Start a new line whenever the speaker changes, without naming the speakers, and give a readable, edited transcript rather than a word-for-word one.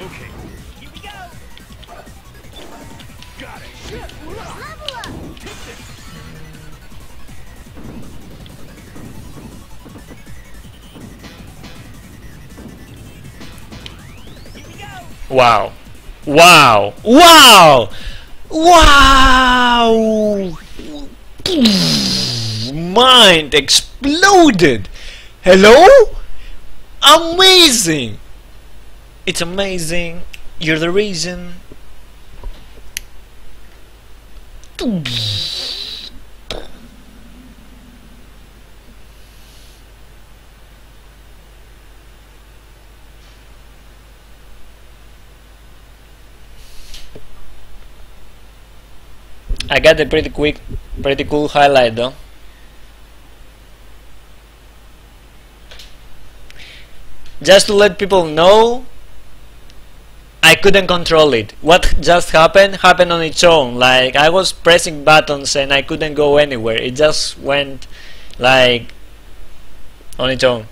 Okay. Here we go. Got it.
Level up.
Take this. Here we go.
Wow. Wow. Wow. Wow. Mind exploded. Hello? Amazing. It's amazing. You're the reason. I got a pretty cool highlight though. Just to let people know, I couldn't control it. What just happened on its own. Like, I was pressing buttons and I couldn't go anywhere. It just went like on its own.